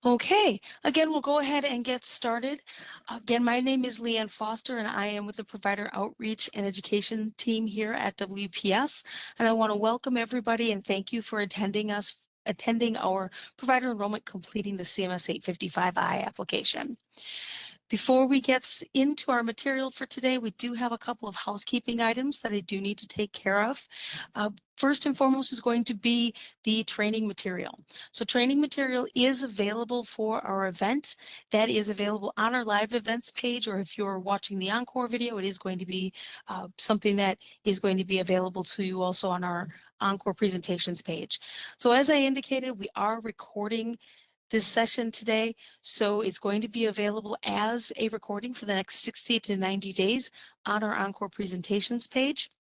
Okay, again, we'll go ahead and get started. Again, my name is Leanne Foster, and I am with the Provider Outreach and Education team here at WPS. And I want to welcome everybody and thank you for attending our provider enrollment completing the CMS 855I application. Before we get into our material for today, we do have a couple of housekeeping items that I do need to take care of. First and foremost is going to be the training material. So training material is available for our event. That is available on our live events page, or if you're watching the encore video, it is going to be something that is going to be available to you also on our encore presentations page. So as I indicated, we are recording this session today, so it's going to be available as a recording for the next 60 to 90 days on our encore presentations page.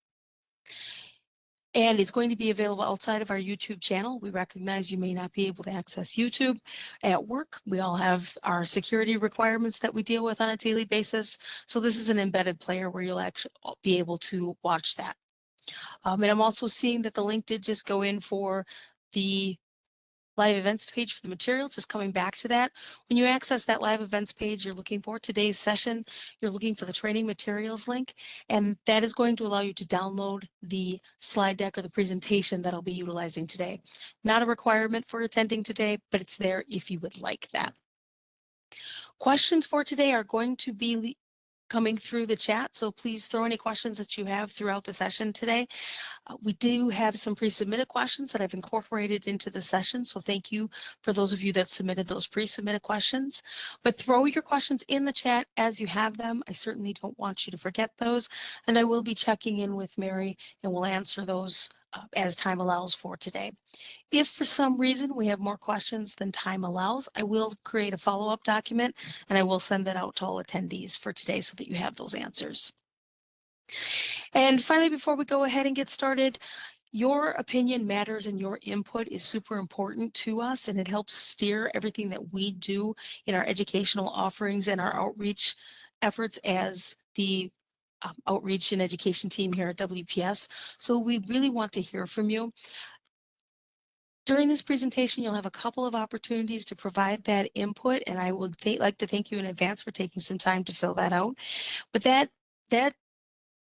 And it's going to be available outside of our YouTube channel. We recognize you may not be able to access YouTube at work. We all have our security requirements that we deal with on a daily basis. So this is an embedded player where you'll actually be able to watch that. And I'm also seeing that the link did just go in for the live events page for the material. Just coming back to that, when you access that live events page, you're looking for today's session, you're looking for the training materials link, and that is going to allow you to download the slide deck or the presentation that I'll be utilizing today. Not a requirement for attending today, but it's there if you would like that. Questions for today are going to be coming through the chat, so please throw any questions that you have throughout the session today. We do have some pre-submitted questions that I've incorporated into the session, so thank you for those of you that submitted those pre-submitted questions. But throw your questions in the chat as you have them. I certainly don't want you to forget those, and I will be checking in with Mary and we'll answer those as time allows for today. If for some reason we have more questions than time allows, I will create a follow-up document and I will send that out to all attendees for today so that you have those answers. And finally, before we go ahead and get started, your opinion matters and your input is super important to us, and it helps steer everything that we do in our educational offerings and our outreach efforts as the outreach and education team here at WPS. So we really want to hear from you. During this presentation, you'll have a couple of opportunities to provide that input, and I would like to thank you in advance for taking some time to fill that out. But that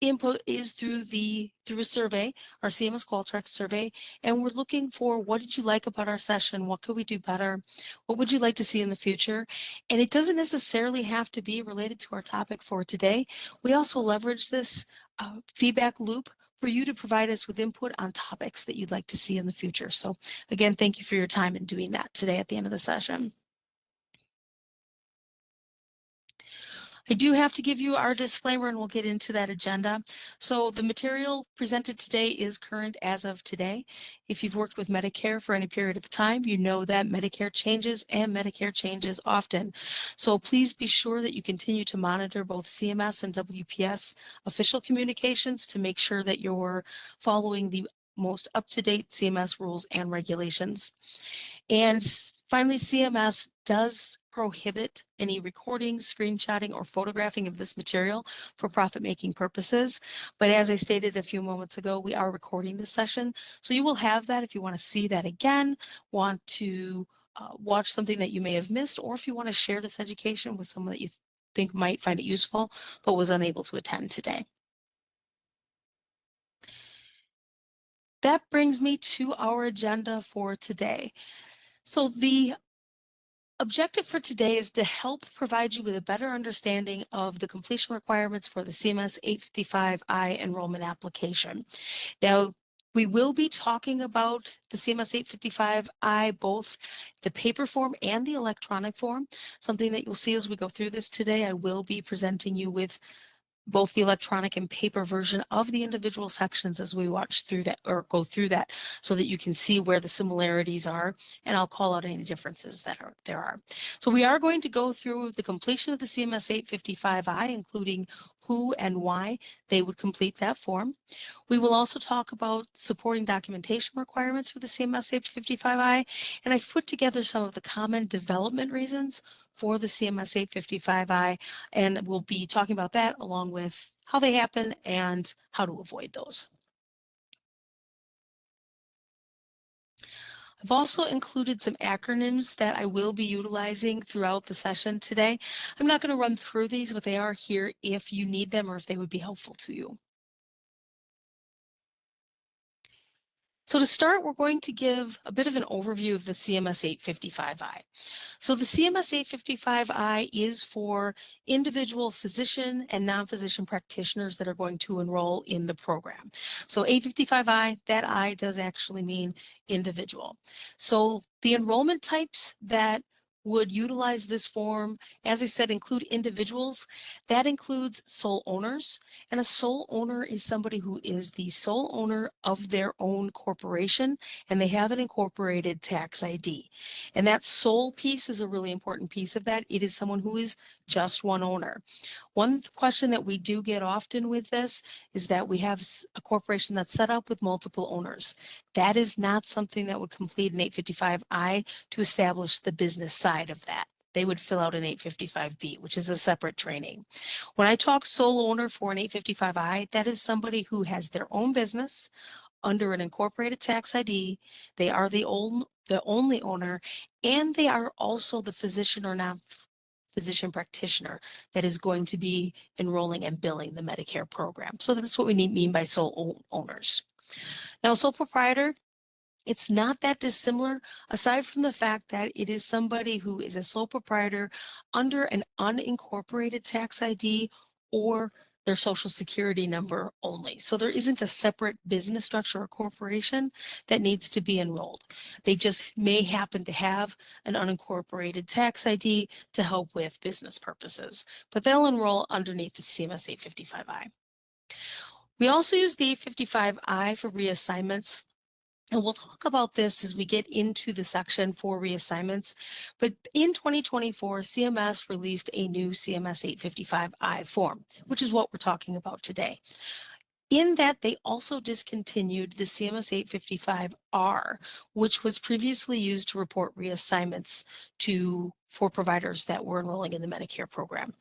input is through a survey, our CMS Qualtrics survey, and we're looking for what did you like about our session, what could we do better, what would you like to see in the future, and it doesn't necessarily have to be related to our topic for today. We also leverage this feedback loop for you to provide us with input on topics that you'd like to see in the future. So again, thank you for your time in doing that today at the end of the session. I do have to give you our disclaimer and we'll get into that agenda. So the material presented today is current as of today. If you've worked with Medicare for any period of time, you know that Medicare changes and Medicare changes often. So please be sure that you continue to monitor both CMS and WPS official communications to make sure that you're following the most up-to-date CMS rules and regulations. And finally, CMS does prohibit any recording, screenshotting, or photographing of this material for profit-making purposes. But as I stated a few moments ago, we are recording this session. So you will have that if you want to see that again, want to watch something that you may have missed, or if you want to share this education with someone that you think might find it useful, but was unable to attend today. That brings me to our agenda for today. So the objective for today is to help provide you with a better understanding of the completion requirements for the CMS 855I enrollment application. Now, we will be talking about the CMS 855I, both the paper form and the electronic form. Something that you'll see as we go through this today, I will be presenting you with both the electronic and paper version of the individual sections as we watch through that or go through that so that you can see where the similarities are, and I'll call out any differences that there are. So we are going to go through the completion of the CMS 855I, including who and why they would complete that form. We will also talk about supporting documentation requirements for the CMS 855I, and I've put together some of the common development reasons for the CMS 855I, and we'll be talking about that along with how they happen and how to avoid those. I've also included some acronyms that I will be utilizing throughout the session today. I'm not going to run through these, but they are here if you need them or if they would be helpful to you. So to start, we're going to give a bit of an overview of the CMS 855I. So the CMS 855I is for individual physician and non-physician practitioners that are going to enroll in the program. So 855I, that I does actually mean individual. So the enrollment types that would utilize this form, as I said, include individuals. That includes sole owners, and a sole owner is somebody who is the sole owner of their own corporation, and they have an incorporated tax ID. And that sole piece is a really important piece of that. It is someone who is just one owner. One question that we do get often with this is that we have a corporation that's set up with multiple owners. That is not something that would complete an 855I to establish the business side of that. They would fill out an 855B, which is a separate training. When I talk sole owner for an 855I, that is somebody who has their own business under an incorporated tax ID. They are the only owner, and they are also the physician or non-physician practitioner that is going to be enrolling and billing the Medicare program. So that's what we mean by sole owners. Now, sole proprietor, it's not that dissimilar, aside from the fact that it is somebody who is a sole proprietor under an unincorporated tax ID or their social security number only. So there isn't a separate business structure or corporation that needs to be enrolled. They just may happen to have an unincorporated tax ID to help with business purposes, but they'll enroll underneath the CMS 855I. We also use the 855I for reassignments. And we'll talk about this as we get into the section for reassignments. But in 2024, CMS released a new CMS 855I form, which is what we're talking about today. In that, they also discontinued the CMS 855R, which was previously used to report reassignments for providers that were enrolling in the Medicare program.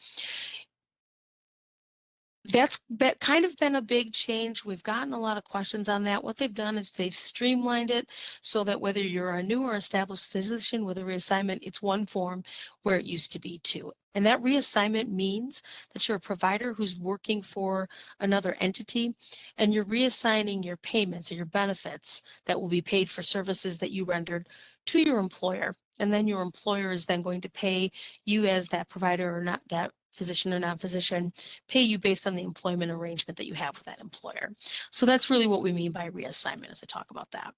That's kind of been a big change. We've gotten a lot of questions on that. What they've done is they've streamlined it so that whether you're a new or established physician with a reassignment, it's one form where it used to be two. And that reassignment means that you're a provider who's working for another entity, and you're reassigning your payments or your benefits that will be paid for services that you rendered to your employer. And then your employer is then going to pay you as that provider or not that physician or non-physician, pay you based on the employment arrangement that you have with that employer. So that's really what we mean by reassignment as I talk about that.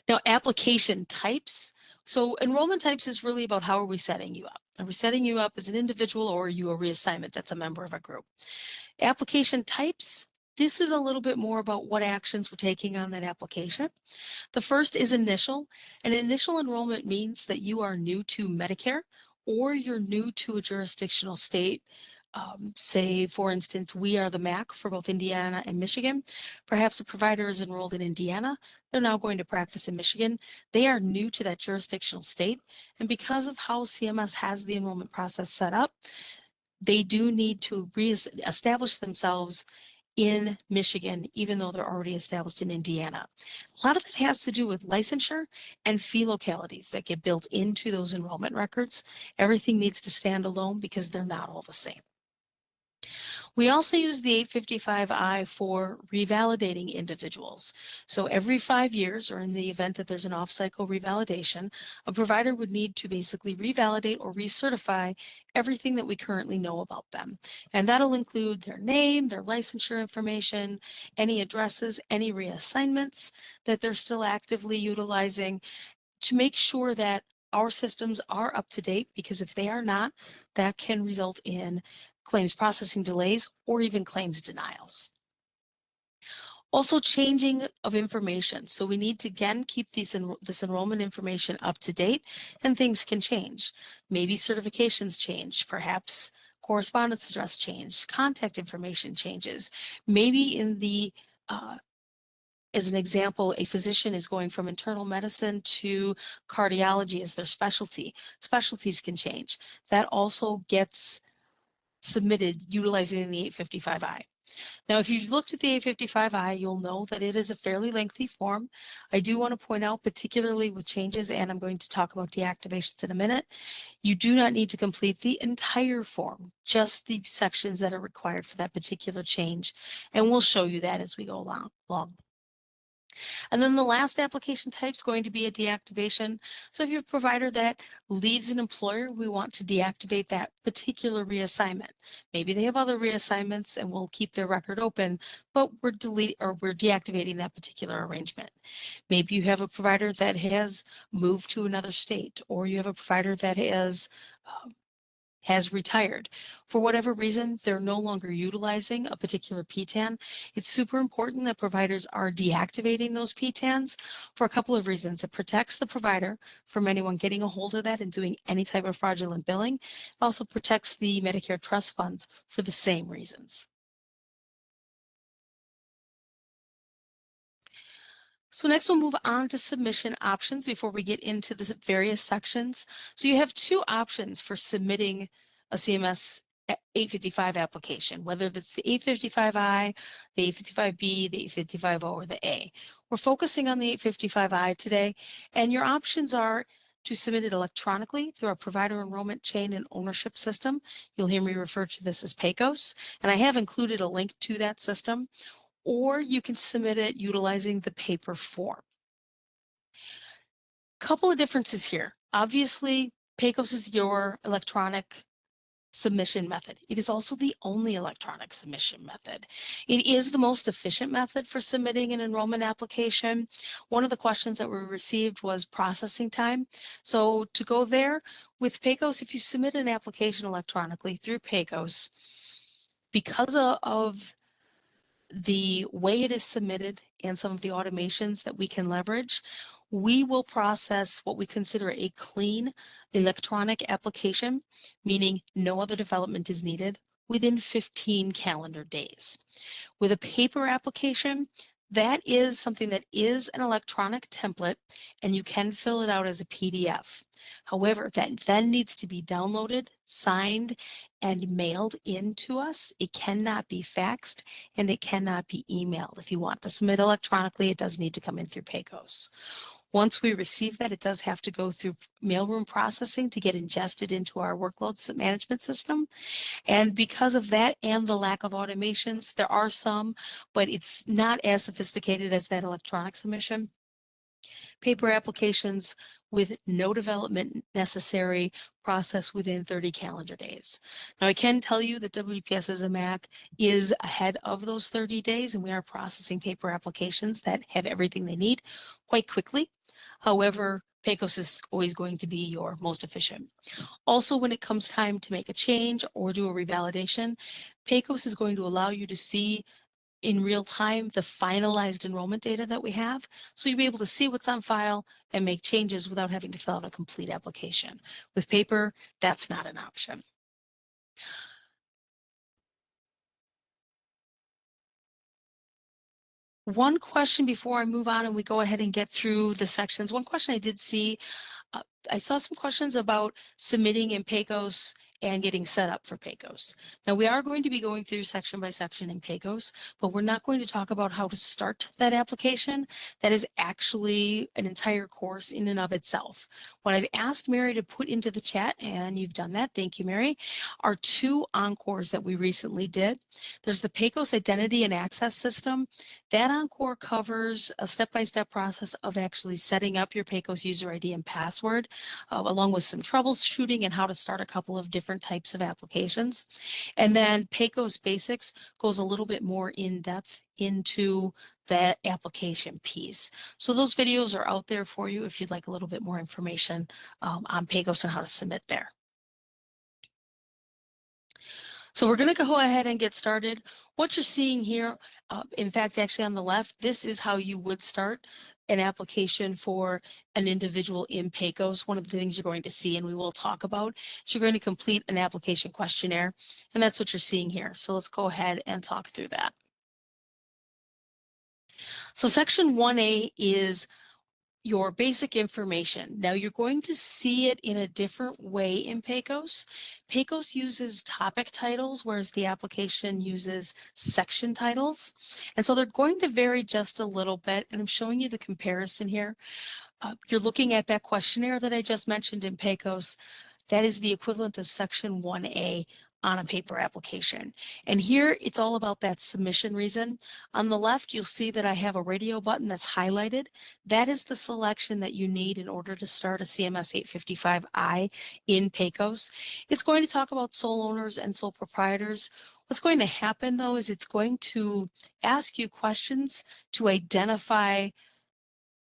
Now, application types. So enrollment types is really about how are we setting you up? Are we setting you up as an individual, or are you a reassignment that's a member of a group? Application types, this is a little bit more about what actions we're taking on that application. The first is initial. An initial enrollment means that you are new to Medicare or you're new to a jurisdictional state. Say, for instance, we are the MAC for both Indiana and Michigan. Perhaps a provider is enrolled in Indiana. They're now going to practice in Michigan. They are new to that jurisdictional state. And because of how CMS has the enrollment process set up, they do need to reestablish themselves in Michigan, even though they're already established in Indiana. A lot of it has to do with licensure and fee localities that get built into those enrollment records. Everything needs to stand alone because they're not all the same. We also use the 855I for revalidating individuals. So every 5 years, or in the event that there's an off-cycle revalidation, a provider would need to basically revalidate or recertify everything that we currently know about them. And that'll include their name, their licensure information, any addresses, any reassignments that they're still actively utilizing, to make sure that our systems are up to date, because if they are not, that can result in claims processing delays or even claims denials. Also, changing of information. So we need to again keep this enrollment information up to date, and things can change. Maybe certifications change, perhaps correspondence address change, contact information changes. Maybe in the as an example, a physician is going from internal medicine to cardiology as their specialty. Specialties can change. That also gets submitted utilizing the 855I. Now, if you've looked at the 855I, you'll know that it is a fairly lengthy form. I do want to point out, particularly with changes, and I'm going to talk about deactivations in a minute, you do not need to complete the entire form, just the sections that are required for that particular change. And we'll show you that as we go along. And then the last application type is going to be a deactivation. So if you have a provider that leaves an employer, we want to deactivate that particular reassignment. Maybe they have other reassignments and we'll keep their record open, but we're deactivating that particular arrangement. Maybe you have a provider that has moved to another state, or you have a provider that has retired. For whatever reason, they're no longer utilizing a particular PTAN. It's super important that providers are deactivating those PTANs for a couple of reasons. It protects the provider from anyone getting a hold of that and doing any type of fraudulent billing. It also protects the Medicare trust fund for the same reasons. So next we'll move on to submission options before we get into the various sections. So you have two options for submitting a CMS 855 application, whether it's the 855I, the 855B, the 855O, or the A. We're focusing on the 855I today, and your options are to submit it electronically through our provider enrollment chain and ownership system. You'll hear me refer to this as PACOS, and I have included a link to that system, or you can submit it utilizing the paper form. Couple of differences here. Obviously, PACOS is your electronic submission method. It is also the only electronic submission method. It is the most efficient method for submitting an enrollment application. One of the questions that we received was processing time. So to go there, with PACOS, if you submit an application electronically through PACOS, because of the way it is submitted and some of the automations that we can leverage, we will process what we consider a clean electronic application, meaning no other development is needed, within 15 calendar days. With a paper application, that is something that is an electronic template, and you can fill it out as a PDF. However, that then needs to be downloaded, signed, and mailed in to us. It cannot be faxed, and it cannot be emailed. If you want to submit electronically, it does need to come in through PACOS. Once we receive that, it does have to go through mailroom processing to get ingested into our workload management system. And because of that and the lack of automations, there are some, but it's not as sophisticated as that electronic submission. Paper applications with no development necessary process within 30 calendar days. Now, I can tell you that WPS as a MAC is ahead of those 30 days, and we are processing paper applications that have everything they need quite quickly. However, PACOS is always going to be your most efficient. Also, when it comes time to make a change or do a revalidation, PACOS is going to allow you to see in real time the finalized enrollment data that we have. So you'll be able to see what's on file and make changes without having to fill out a complete application. With paper, that's not an option. One question before I move on and we go ahead and get through the sections. One question I did see, I saw some questions about submitting in PACOS and getting set up for PACOS. Now, we are going to be going through section by section in PACOS, but we're not going to talk about how to start that application. That is actually an entire course in and of itself. What I've asked Mary to put into the chat, and you've done that, thank you, Mary, are two encores that we recently did. There's the PACOS Identity and Access System. That encore covers a step-by-step process of actually setting up your PACOS user ID and password, along with some troubleshooting and how to start a couple of different types of applications. And then PACOS Basics goes a little bit more in depth into that application piece. So those videos are out there for you if you'd like a little bit more information on PACOS and how to submit there. So we're going to go ahead and get started. What you're seeing here, in fact, actually on the left, this is how you would start an application for an individual in PACOS. One of the things you're going to see, and we will talk about, is you're going to complete an application questionnaire, and that's what you're seeing here. So let's go ahead and talk through that. So section 1A is your basic information. Now you're going to see it in a different way in PACOS. PACOS uses topic titles, whereas the application uses section titles. And so they're going to vary just a little bit, and I'm showing you the comparison here. You're looking at that questionnaire that I just mentioned in PACOS. That is the equivalent of section 1A on a paper application. And here it's all about that submission reason. On the left, you'll see that I have a radio button that's highlighted. That is the selection that you need in order to start a CMS 855I in PACOS. It's going to talk about sole owners and sole proprietors. What's going to happen though is it's going to ask you questions to identify,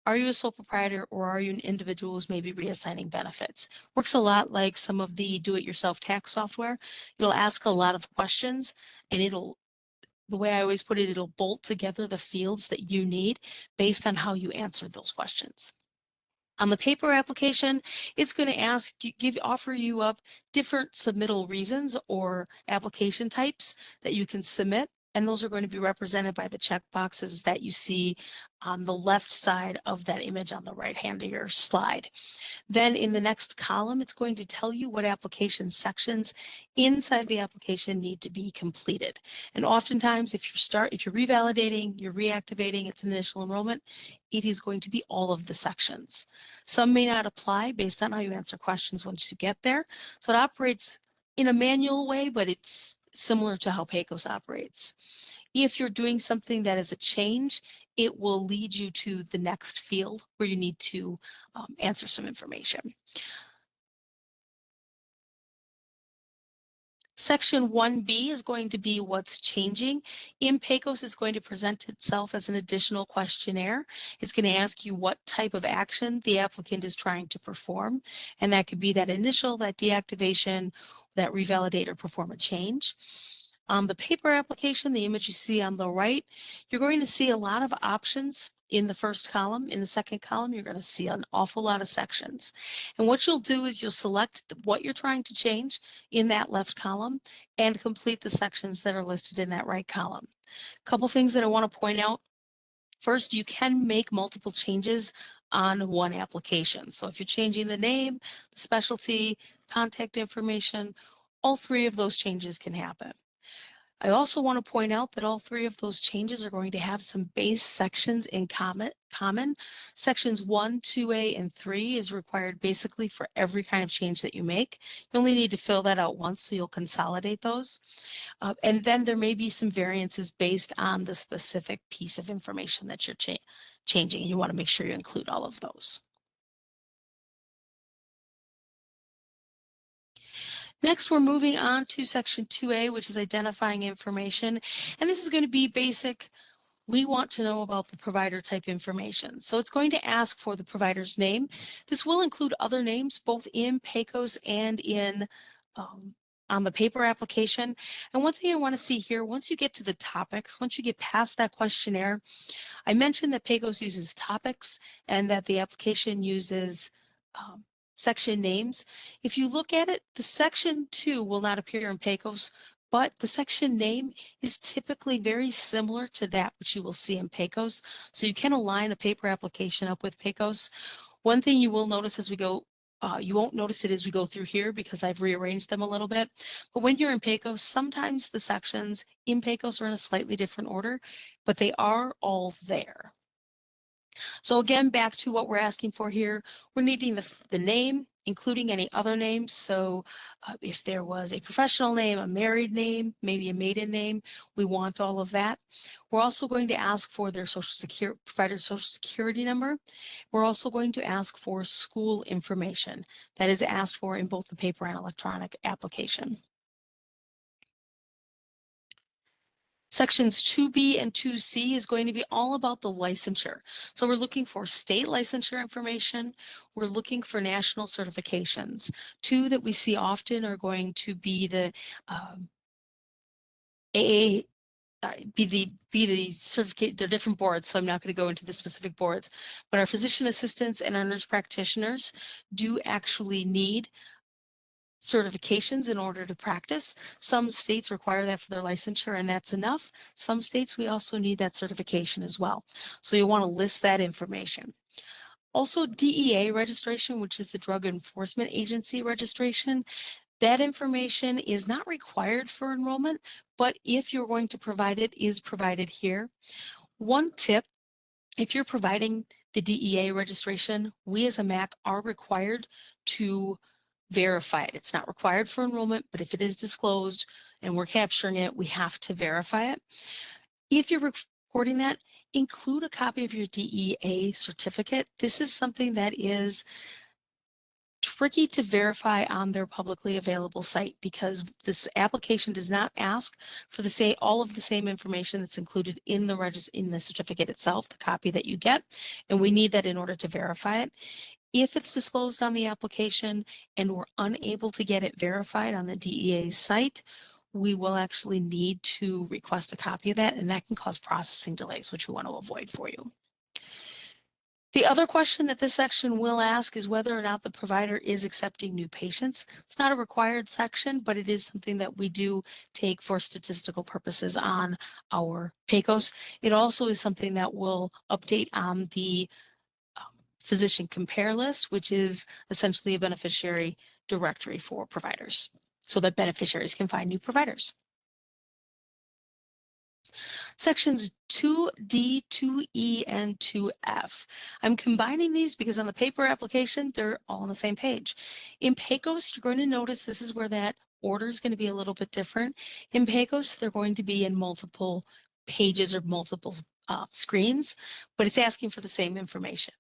are you a sole proprietor or are you an individual who's maybe reassigning benefits? Works a lot like some of the do-it-yourself tax software. It'll ask a lot of questions, and the way I always put it, it'll bolt together the fields that you need based on how you answered those questions. On the paper application, it's going to offer you up different submittal reasons or application types that you can submit. And those are going to be represented by the checkboxes that you see on the left side of that image on the right hand of your slide. Then in the next column, it's going to tell you what application sections inside the application need to be completed. And oftentimes, if you're revalidating, you're reactivating, it's an initial enrollment, it is going to be all of the sections. Some may not apply based on how you answer questions once you get there. So it operates in a manual way, but it's similar to how PACOS operates. If you're doing something that is a change, it will lead you to the next field where you need to answer some information. Section 1B is going to be what's changing. In PACOS, it's going to present itself as an additional questionnaire. It's going to ask you what type of action the applicant is trying to perform. And that could be that initial, that deactivation, that revalidate or perform a change. On the paper application, the image you see on the right, you're going to see a lot of options in the first column. In the second column, you're going to see an awful lot of sections. And what you'll do is you'll select what you're trying to change in that left column and complete the sections that are listed in that right column. A couple things that I want to point out. First, you can make multiple changes on one application. So if you're changing the name, the specialty, contact information, all three of those changes can happen. I also want to point out that all three of those changes are going to have some base sections in common. Sections 1, 2A, and 3 is required basically for every kind of change that you make. You only need to fill that out once, so you'll consolidate those. And then there may be some variances based on the specific piece of information that you're changing, and you want to make sure you include all of those. Next, we're moving on to section 2A, which is identifying information. And this is going to be basic. We want to know about the provider type information. So it's going to ask for the provider's name. This will include other names, both in PACOS and in on the paper application. And one thing I want to see here, once you get to the topics, once you get past that questionnaire, I mentioned that PACOS uses topics and that the application uses section names. If you look at it, the section 2 will not appear in PACOS, but the section name is typically very similar to that which you will see in PACOS. So you can align a paper application up with PACOS. One thing you will notice as we go, you won't notice it as we go through here because I've rearranged them a little bit. But when you're in PACOS, sometimes the sections in PACOS are in a slightly different order, but they are all there. So again, back to what we're asking for here, we're needing the name, including any other names. So if there was a professional name, a married name, maybe a maiden name, we want all of that. We're also going to ask for their provider's social security number. We're also going to ask for school information that is asked for in both the paper and electronic application. Sections 2B and 2C is going to be all about the licensure. So we're looking for state licensure information. We're looking for national certifications. Two that we see often are going to be the certificate. They're different boards, so I'm not going to go into the specific boards. But our physician assistants and our nurse practitioners do actually need certifications in order to practice. Some states require that for their licensure, and that's enough. Some states, we also need that certification as well. So you want to list that information. Also, DEA registration, which is the Drug Enforcement Agency registration, that information is not required for enrollment, but if you're going to provide it, is provided here. One tip, if you're providing the DEA registration, we as a MAC are required to verify it. It's not required for enrollment, but if it is disclosed and we're capturing it, we have to verify it. If you're reporting that, include a copy of your DEA certificate. This is something that is tricky to verify on their publicly available site because this application does not ask for all of the same information that's included in the certificate itself, the copy that you get, and we need that in order to verify it. If it's disclosed on the application and we're unable to get it verified on the DEA site, we will actually need to request a copy of that, and that can cause processing delays, which we want to avoid for you. The other question that this section will ask is whether or not the provider is accepting new patients. It's not a required section, but it is something that we do take for statistical purposes on our PACOS. It also is something that will update on the physician compare list, which is essentially a beneficiary directory for providers so that beneficiaries can find new providers. Sections 2D, 2E, and 2F. I'm combining these because on the paper application, they're all on the same page. In PACOS, you're going to notice this is where that order is going to be a little bit different. In PACOS, they're going to be in multiple pages or multiple screens, but it's asking for the same information.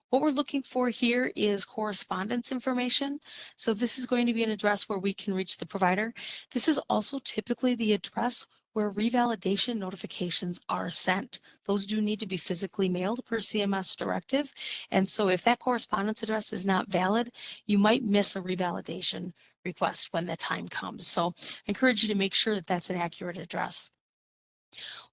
What we're looking for here is correspondence information. So this is going to be an address where we can reach the provider. This is also typically the address where revalidation notifications are sent. Those do need to be physically mailed per CMS directive. And so if that correspondence address is not valid, you might miss a revalidation request when the time comes. So I encourage you to make sure that that's an accurate address.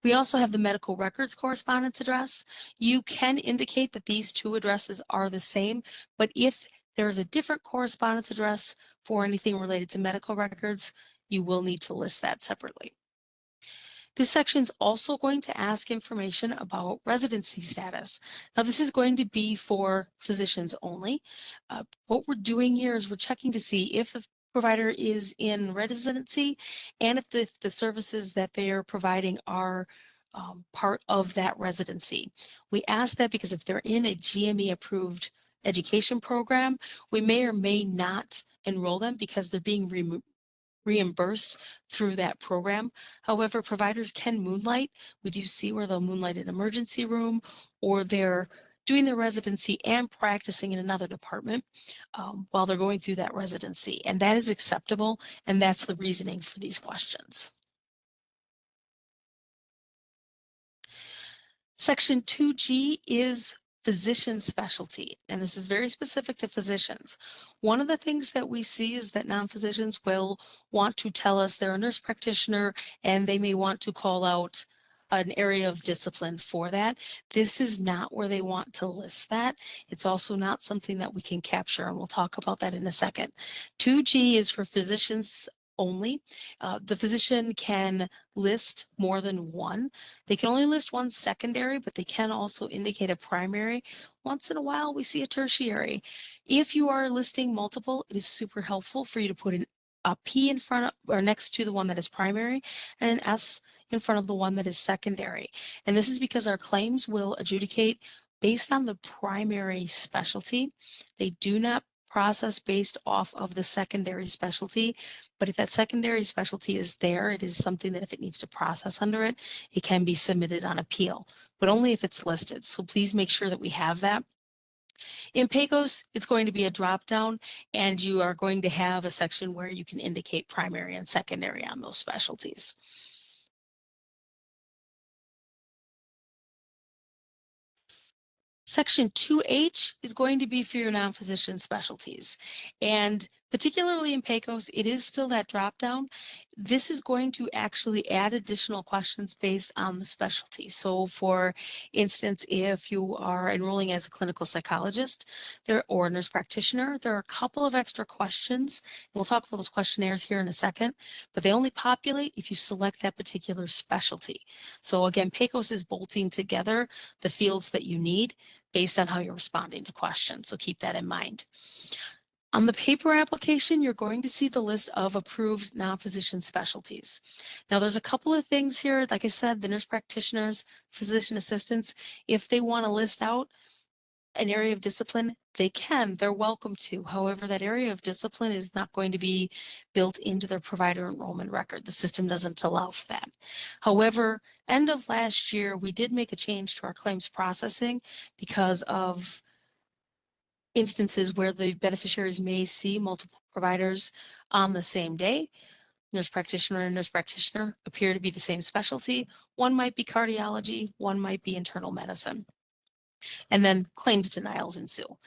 We also have the medical records correspondence address. You can indicate that these two addresses are the same, but if there is a different correspondence address for anything related to medical records, you will need to list that separately. This section is also going to ask information about residency status. Now, this is going to be for physicians only. What we're doing here is we're checking to see if the provider is in residency and if the services that they are providing are part of that residency. We ask that because if they're in a GME approved education program, we may or may not enroll them because they're being reimbursed through that program. However, providers can moonlight. We do see where they'll moonlight in emergency room or they're doing their residency and practicing in another department while they're going through that residency. And that is acceptable, and that's the reasoning for these questions. Section 2G is physician specialty, and this is very specific to physicians. One of the things that we see is that non-physicians will want to tell us they're a nurse practitioner and they may want to call out an area of discipline for that. This is not where they want to list that. It's also not something that we can capture, and we'll talk about that in a second. 2G is for physicians only. The physician can list more than one. They can only list one secondary, but they can also indicate a primary. Once in a while, we see a tertiary. If you are listing multiple, it is super helpful for you to put a P in front of or next to the one that is primary and an S in front of the one that is secondary. And this is because our claims will adjudicate based on the primary specialty. They do not process based off of the secondary specialty. But if that secondary specialty is there, it is something that if it needs to process under it, it can be submitted on appeal, but only if it's listed. So please make sure that we have that. In PACOS, it's going to be a drop down, and you are going to have a section where you can indicate primary and secondary on those specialties. Section 2H is going to be for your non-physician specialties. And particularly in PACOS, it is still that drop down. This is going to actually add additional questions based on the specialty. So for instance, if you are enrolling as a clinical psychologist or a nurse practitioner, there are a couple of extra questions. We'll talk about those questionnaires here in a second, but they only populate if you select that particular specialty. So again, PACOS is bolting together the fields that you need. based on how you're responding to questions. So keep that in mind. On the paper application, you're going to see the list of approved non-physician specialties. Now, there's a couple of things here. Like I said, the nurse practitioners, physician assistants, if they want to list out an area of discipline, they can, they're welcome to. However, that area of discipline is not going to be built into their provider enrollment record. The system doesn't allow for that. However, end of last year, we did make a change to our claims processing because of instances where the beneficiaries may see multiple providers on the same day. Nurse practitioner and nurse practitioner appear to be the same specialty. One might be cardiology, one might be internal medicine. And then claims denials ensue.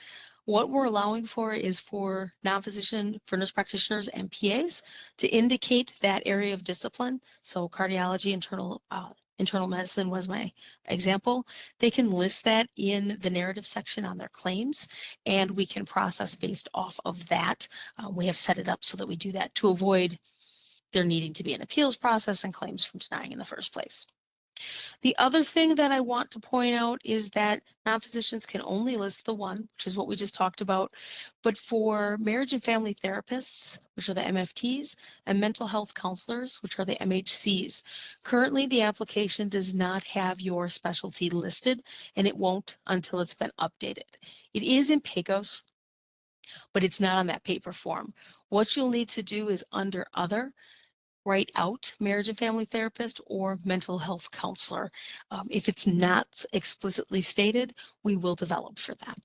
What we're allowing for is for non-physician, for nurse practitioners and PAs to indicate that area of discipline. So cardiology, internal medicine was my example. They can list that in the narrative section on their claims, and we can process based off of that. We have set it up so that we do that to avoid there needing to be an appeals process and claims from denying in the first place. The other thing that I want to point out is that non-physicians can only list the one, which is what we just talked about. But for marriage and family therapists, which are the MFTs, and mental health counselors, which are the MHCs, currently the application does not have your specialty listed, and it won't until it's been updated. It is in PACOS, but it's not on that paper form. What you'll need to do is under other, write out marriage and family therapist or mental health counselor. If it's not explicitly stated, we will develop for that.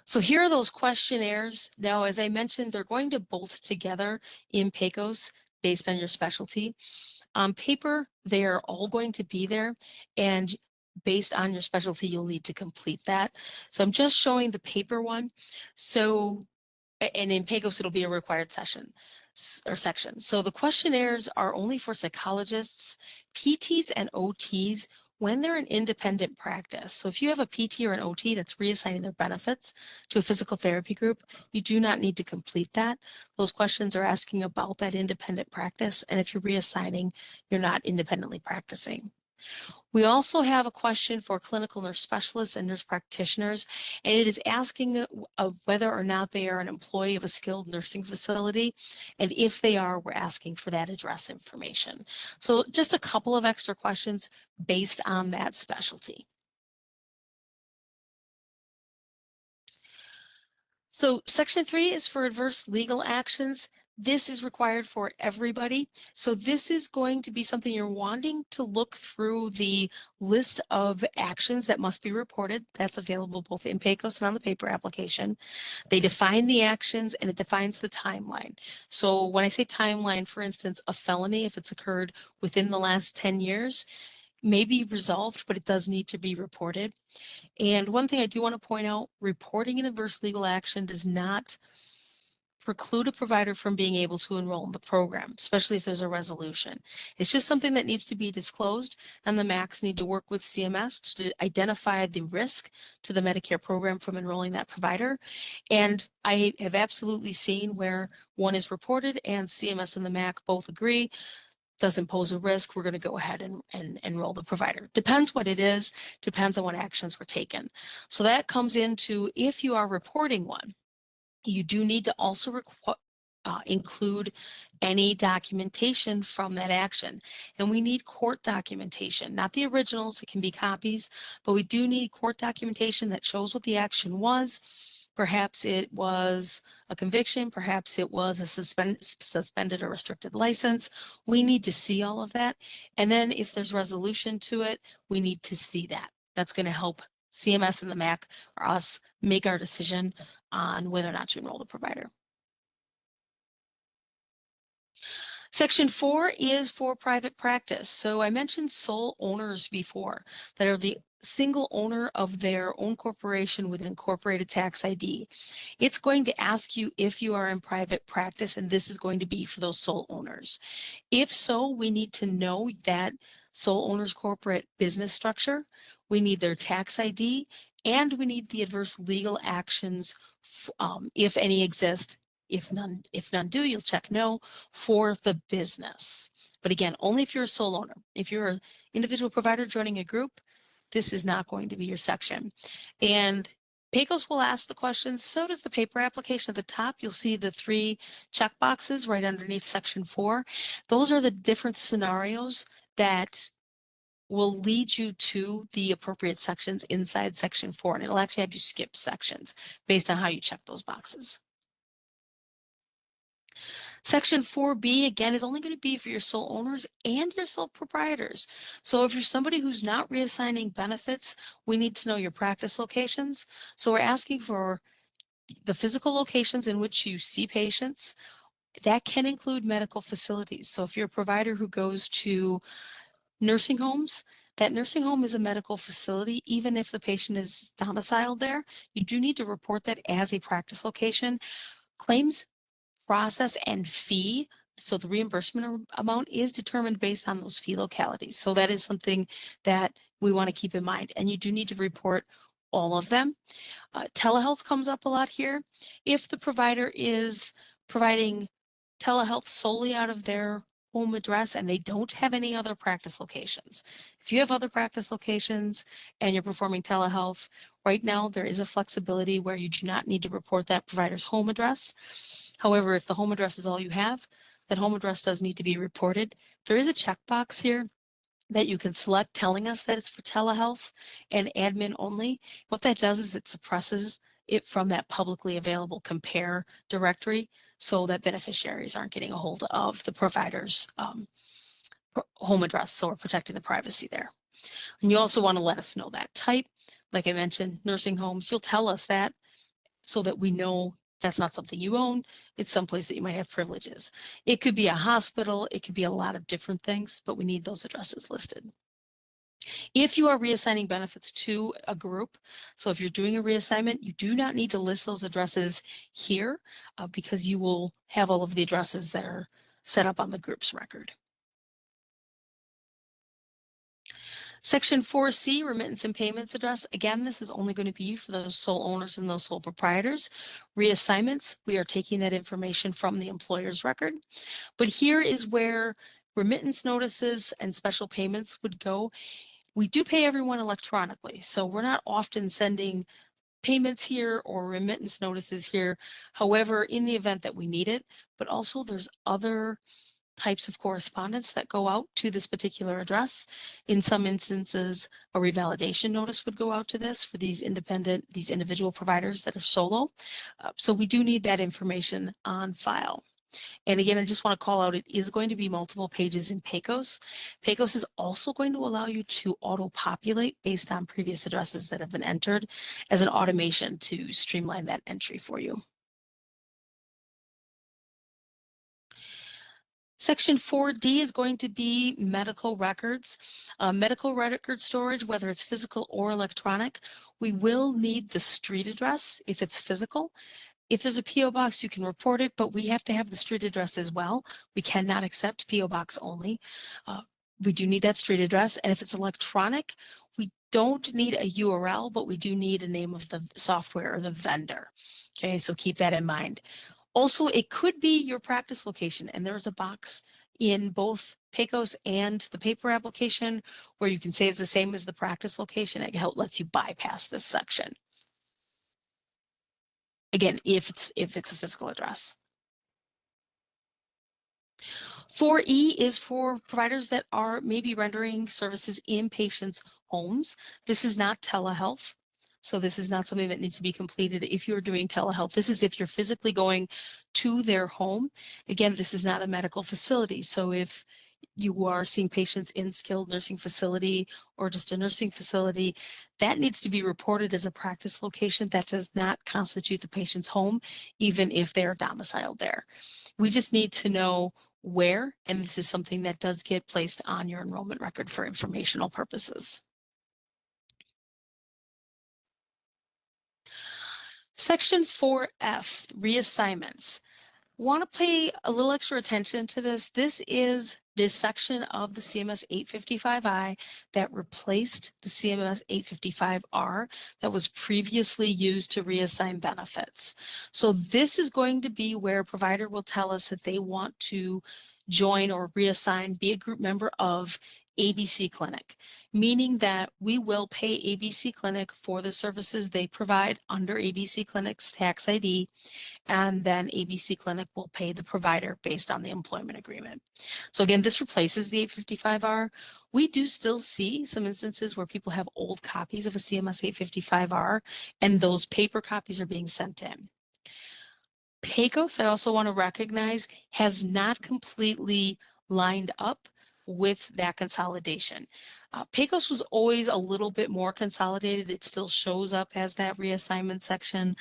So here are those questionnaires. Now, as I mentioned, they're going to bolt together in PACOS based on your specialty. On paper, they are all going to be there, and based on your specialty, you'll need to complete that. So I'm just showing the paper one. So and in PACOS, it'll be a required session or section. So the questionnaires are only for psychologists, PTs, and OTs when they're an independent practice. So if you have a PT or an OT that's reassigning their benefits to a physical therapy group, you do not need to complete that. Those questions are asking about that independent practice. And if you're reassigning, you're not independently practicing. We also have a question for clinical nurse specialists and nurse practitioners, and it is asking whether or not they are an employee of a skilled nursing facility. And if they are, we're asking for that address information. So just a couple of extra questions based on that specialty. So Section 3 is for adverse legal actions. This is required for everybody. So this is going to be something you're wanting to look through the list of actions that must be reported. That's available both in PACOS and on the paper application. They define the actions and it defines the timeline. So when I say timeline, for instance, a felony, if it's occurred within the last 10 years, may be resolved, but it does need to be reported. And one thing I do want to point out, reporting an adverse legal action does not preclude a provider from being able to enroll in the program, especially if there's a resolution. It's just something that needs to be disclosed, and the MACs need to work with CMS to identify the risk to the Medicare program from enrolling that provider. And I have absolutely seen where one is reported and CMS and the MAC both agree, doesn't pose a risk, we're going to go ahead and enroll the provider. Depends what it is, depends on what actions were taken. So that comes into, if you are reporting one, you do need to also include any documentation from that action. And we need court documentation, not the originals, it can be copies, but we do need court documentation that shows what the action was. Perhaps it was a conviction, perhaps it was a suspended or restricted license. We need to see all of that. And then if there's resolution to it, we need to see that. That's going to help CMS and the MAC or us make our decision on whether or not to enroll the provider. Section 4 is for private practice. So I mentioned sole owners before that are the single owner of their own corporation with an incorporated tax ID. It's going to ask you if you are in private practice, and this is going to be for those sole owners. If so, we need to know that sole owner's corporate business structure, we need their tax ID, and we need the adverse legal actions, if any exist, If none do, you'll check no for the business. But again, only if you're a sole owner. If you're an individual provider joining a group, this is not going to be your section. And PACOS will ask the questions. So does the paper application at the top. You'll see the 3 check boxes right underneath section 4. Those are the different scenarios that will lead you to the appropriate sections inside section 4. And it'll actually have you skip sections based on how you check those boxes. Section 4B, again, is only going to be for your sole owners and your sole proprietors. So if you're somebody who's not reassigning benefits, we need to know your practice locations. So we're asking for the physical locations in which you see patients. That can include medical facilities. So if you're a provider who goes to nursing homes, that nursing home is a medical facility, even if the patient is domiciled there. You do need to report that as a practice location. Claims process and fee, so the reimbursement amount is determined based on those fee localities. So that is something that we want to keep in mind. And you do need to report all of them. Telehealth comes up a lot here. If the provider is providing telehealth solely out of their home address and they don't have any other practice locations. If you have other practice locations and you're performing telehealth, right now there is a flexibility where you do not need to report that provider's home address. However, if the home address is all you have, that home address does need to be reported. There is a checkbox here that you can select telling us that it's for telehealth and admin only. What that does is it suppresses it from that publicly available compare directory so that beneficiaries aren't getting a hold of the provider's home address, so we're protecting the privacy there. And you also want to let us know that type. Like I mentioned, nursing homes, you'll tell us that so that we know that's not something you own. It's someplace that you might have privileges. It could be a hospital. It could be a lot of different things, but we need those addresses listed. If you are reassigning benefits to a group, so if you're doing a reassignment, you do not need to list those addresses here because you will have all of the addresses that are set up on the group's record. Section 4C, remittance and payments address. Again, this is only going to be for those sole owners and those sole proprietors. Reassignments, we are taking that information from the employer's record. But here is where remittance notices and special payments would go. We do pay everyone electronically, so we're not often sending payments here or remittance notices here. However, in the event that we need it, but also there's other types of correspondence that go out to this particular address. In some instances, a revalidation notice would go out to this for these individual providers that are solo. So we do need that information on file. And again, I just want to call out, it is going to be multiple pages in PACOS. PACOS is also going to allow you to auto-populate based on previous addresses that have been entered as an automation to streamline that entry for you. Section 4D is going to be medical records. Medical record storage, whether it's physical or electronic, we will need the street address if it's physical. If there's a PO box, you can report it, but we have to have the street address as well. We cannot accept PO box only. We do need that street address. And if it's electronic, we don't need a URL, but we do need a name of the software or the vendor. Okay, so keep that in mind. Also, it could be your practice location, and there's a box in both PACOS and the paper application where you can say it's the same as the practice location. It lets you bypass this section. Again, if it's a physical address. 4E is for providers that are maybe rendering services in patients' homes. This is not telehealth. So this is not something that needs to be completed if you're doing telehealth. This is if you're physically going to their home. Again, this is not a medical facility. So if you are seeing patients in skilled nursing facility or just a nursing facility, that needs to be reported as a practice location. That does not constitute the patient's home, even if they're domiciled there. We just need to know where, and this is something that does get placed on your enrollment record for informational purposes. Section 4F, reassignments. Want to pay a little extra attention to this. This is this section of the CMS 855I that replaced the CMS 855R that was previously used to reassign benefits. So this is going to be where a provider will tell us that they want to join or reassign, be a group member of ABC Clinic, meaning that we will pay ABC Clinic for the services they provide under ABC Clinic's tax ID, and then ABC Clinic will pay the provider based on the employment agreement. So again, this replaces the 855R. We do still see some instances where people have old copies of a CMS 855R, and those paper copies are being sent in. PACOS, I also want to recognize, has not completely lined up with that consolidation. PACOS was always a little bit more consolidated. It still shows up as that reassignment section,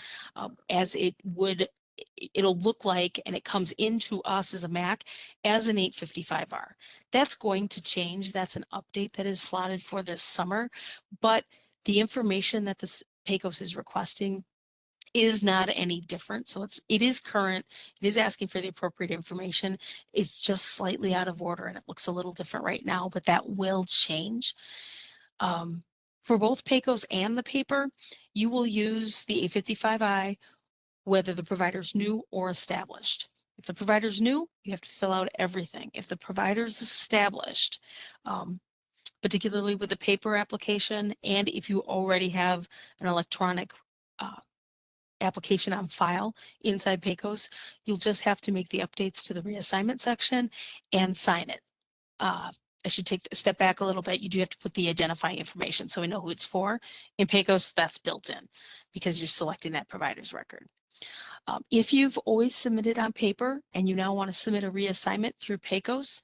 as it'll look like, and it comes into us as a MAC as an 855R. That's going to change. That's an update that is slotted for this summer, but the information that this PACOS is requesting is not any different. So it is current. It is asking for the appropriate information. It's just slightly out of order, and it looks a little different right now, but that will change. For both PACOS and the paper, you will use the 855I whether the provider's new or established. If the provider's new, you have to fill out everything. If the provider's established, particularly with the paper application, and if you already have an electronic application on file inside PACOS, you'll just have to make the updates to the reassignment section and sign it. I should take a step back a little bit. You do have to put the identifying information so we know who it's for. In PACOS, that's built in because you're selecting that provider's record. If you've always submitted on paper and you now want to submit a reassignment through PACOS,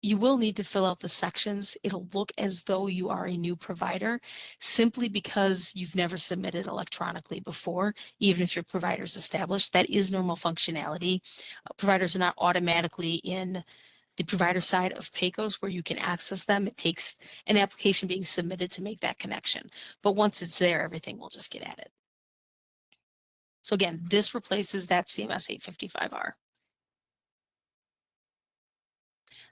you will need to fill out the sections. It'll look as though you are a new provider simply because you've never submitted electronically before, even if your provider's established. That is normal functionality. Providers are not automatically in the provider side of PACOS where you can access them. It takes an application being submitted to make that connection. But once it's there, everything will just get added. So again, this replaces that CMS 855R.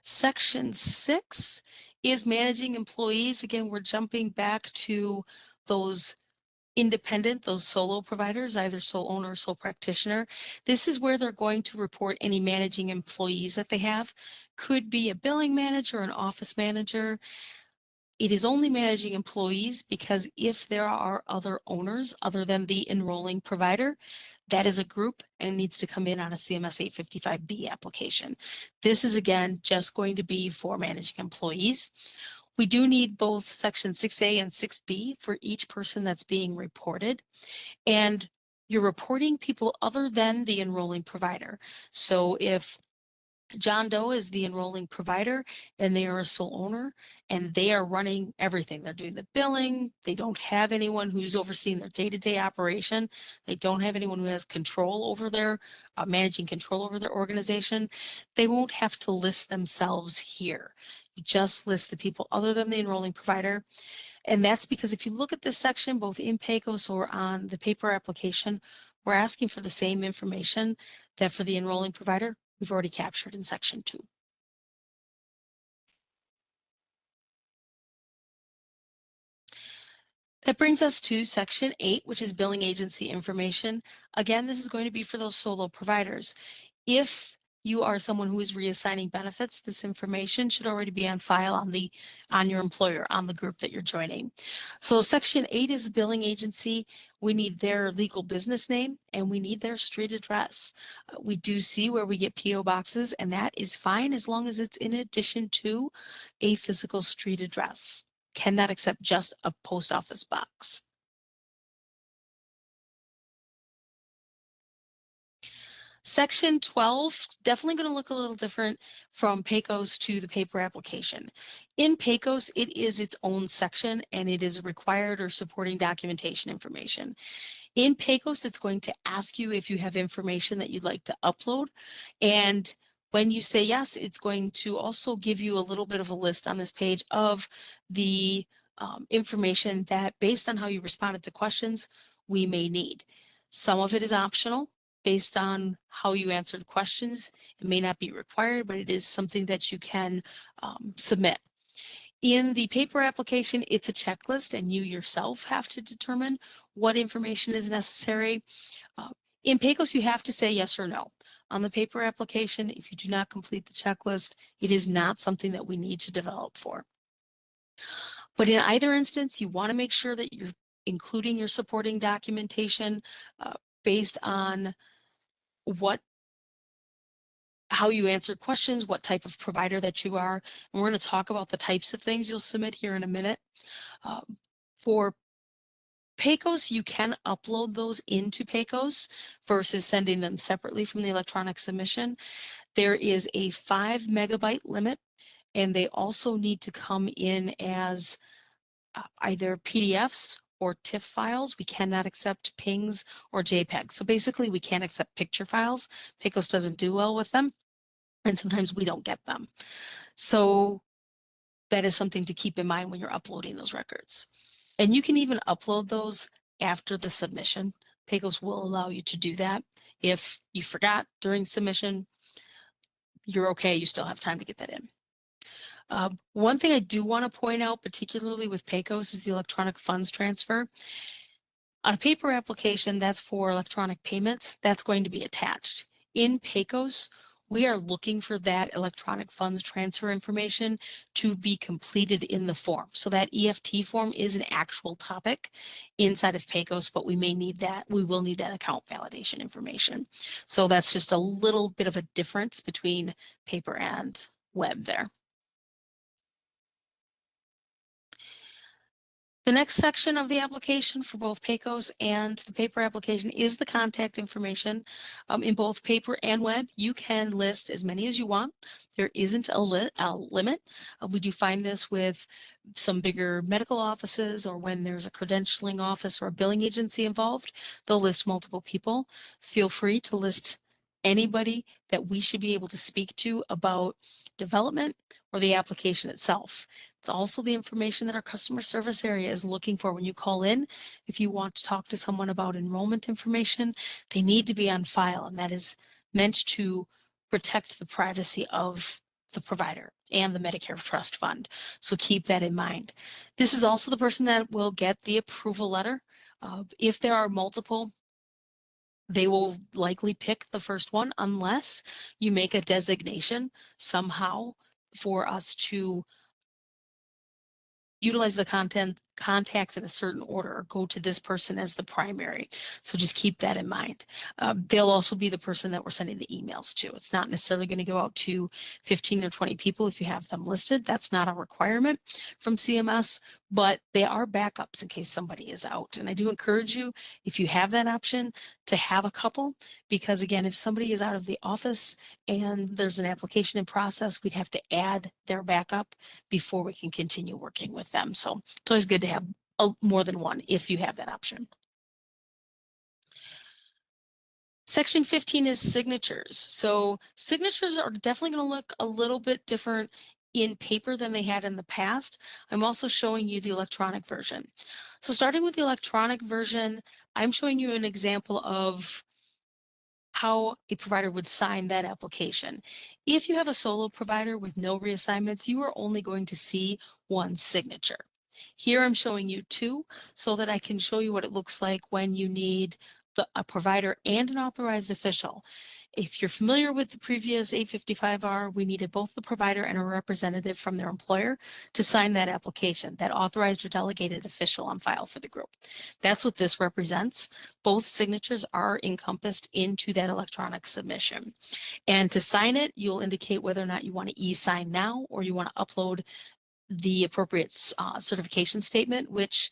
Section 6 is managing employees. Again, we're jumping back to those independent, those solo providers, either sole owner or sole practitioner. This is where they're going to report any managing employees that they have. Could be a billing manager, an office manager. It is only managing employees because if there are other owners other than the enrolling provider, that is a group and needs to come in on a CMS 855B application. This is, again, just going to be for managing employees. We do need both Section 6A and 6B for each person that's being reported. And you're reporting people other than the enrolling provider. So if John Doe is the enrolling provider and they are a sole owner and they are running everything. They're doing the billing. They don't have anyone who's overseeing their day-to-day operation. They don't have anyone who has control over their, managing control over their organization. They won't have to list themselves here. You just list the people other than the enrolling provider. And that's because if you look at this section, both in PACOS or on the paper application, we're asking for the same information that for the enrolling provider, we've already captured in Section 2. That brings us to Section 8, which is billing agency information. Again, this is going to be for those solo providers. If you are someone who is reassigning benefits, this information should already be on file on your employer, on the group that you're joining. So Section 8 is the billing agency. We need their legal business name and we need their street address. We do see where we get PO boxes, and that is fine as long as it's in addition to a physical street address. Cannot accept just a post office box. Section 12, definitely going to look a little different from PACOS to the paper application. In PACOS, it is its own section and it is required or supporting documentation information. In PACOS, it's going to ask you if you have information that you'd like to upload. And when you say yes, it's going to also give you a little bit of a list on this page of the information that, based on how you responded to questions, we may need. Some of it is optional. based on how you answered questions. It may not be required, but it is something that you can submit. In the paper application, it's a checklist, and you yourself have to determine what information is necessary. In PACOS, you have to say yes or no. On the paper application, if you do not complete the checklist, it is not something that we need to develop for. But in either instance, you want to make sure that you're including your supporting documentation based on how you answer questions, what type of provider that you are. And we're going to talk about the types of things you'll submit here in a minute. For PACOS, you can upload those into PACOS versus sending them separately from the electronic submission. There is a 5 megabyte limit, and they also need to come in as either PDFs or TIFF files. We cannot accept PNGs or JPEGs. So basically, we can't accept picture files. PACOS doesn't do well with them, and sometimes we don't get them. So that is something to keep in mind when you're uploading those records. And you can even upload those after the submission. PACOS will allow you to do that. If you forgot during submission, you're okay. You still have time to get that in. One thing I do want to point out, particularly with PACOS, is the electronic funds transfer. On a paper application, that's for electronic payments. That's going to be attached. In PACOS, we are looking for that electronic funds transfer information to be completed in the form. So that EFT form is an actual topic inside of PACOS, but we may need that. We will need that account validation information. So that's just a little bit of a difference between paper and web there. The next section of the application for both PACOS and the paper application is the contact information. In both paper and web, you can list as many as you want. There isn't a limit. We do find this with some bigger medical offices, or when there's a credentialing office or a billing agency involved, they'll list multiple people. Feel free to list anybody that we should be able to speak to about development or the application itself. It's also the information that our customer service area is looking for when you call in. If you want to talk to someone about enrollment information, they need to be on file, and that is meant to protect the privacy of the provider and the Medicare Trust Fund. So keep that in mind. This is also the person that will get the approval letter. If there are multiple, they will likely pick the first one unless you make a designation somehow for us to utilize the contacts in a certain order, or go to this person as the primary. So just keep that in mind. They'll also be the person that we're sending the emails to. It's not necessarily going to go out to 15 or 20 people if you have them listed. That's not a requirement from CMS, but they are backups in case somebody is out. And I do encourage you, if you have that option, to have a couple, because again, if somebody is out of the office and there's an application in process, we'd have to add their backup before we can continue working with them. So it's always good to have more than one if you have that option. Section 15 is signatures. So signatures are definitely going to look a little bit different in paper than they had in the past. I'm also showing you the electronic version. So starting with the electronic version, I'm showing you an example of how a provider would sign that application. If you have a solo provider with no reassignments, you are only going to see one signature. Here I'm showing you two so that I can show you what it looks like when you need a provider and an authorized official. If you're familiar with the previous 855R, we needed both the provider and a representative from their employer to sign that application, that authorized or delegated official on file for the group. That's what this represents. Both signatures are encompassed into that electronic submission. And to sign it, you'll indicate whether or not you want to e-sign now or you want to upload the appropriate certification statement, which